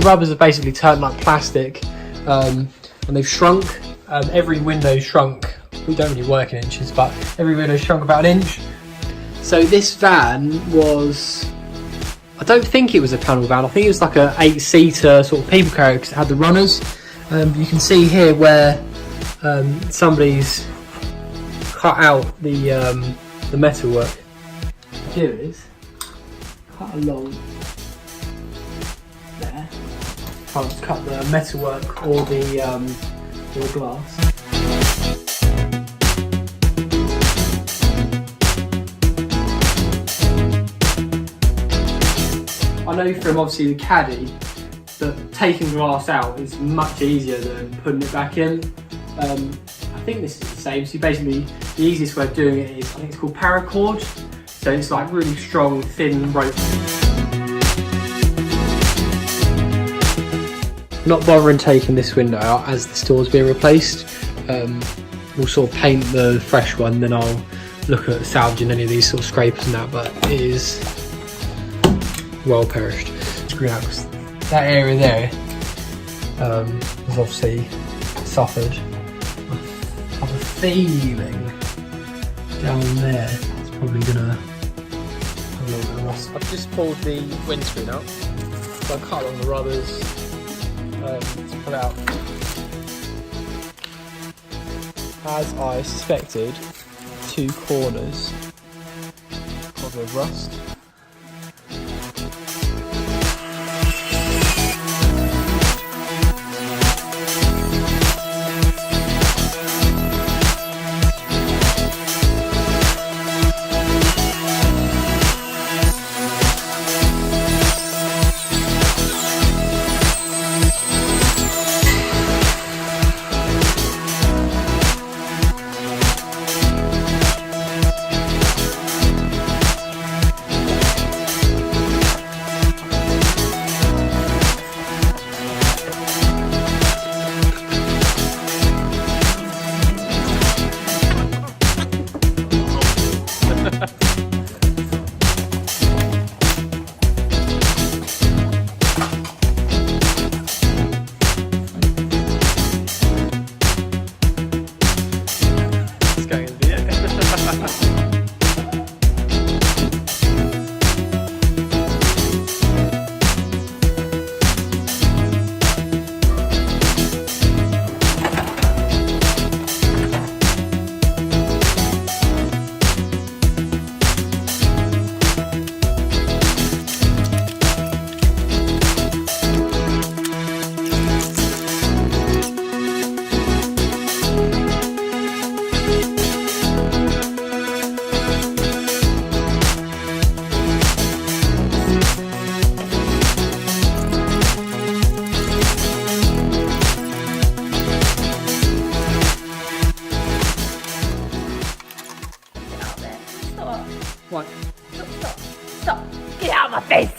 rubbers have basically turned like plastic, and they've shrunk. Every window's shrunk. We don't really work in inches, but every window's shrunk about an inch. So this van was, I don't think it was a tunnel van. I think it was like a 8-seater sort of people carrier because it had the runners. You can see here where somebody's cut out the metalwork. Here it is, cut along there. Can't cut the metalwork or the glass. I know from obviously the caddy that taking glass out is much easier than putting it back in. I think this is the same. So basically, the easiest way of doing it is, I think it's called paracord. So it's like really strong, thin rope. Not bothering taking this window out as the store's being replaced. We'll sort of paint the fresh one, then I'll look at salvaging any of these sort of scrapers and that, but it is well perished. Screw out, 'cause that area there has obviously suffered. I have a feeling down there it's probably gonna have a little bit of rust. I've just pulled the windscreen out, so I cut along the rubbers to pull out. As I suspected, 2 corners of a rust. What? Stop. Get out of my face!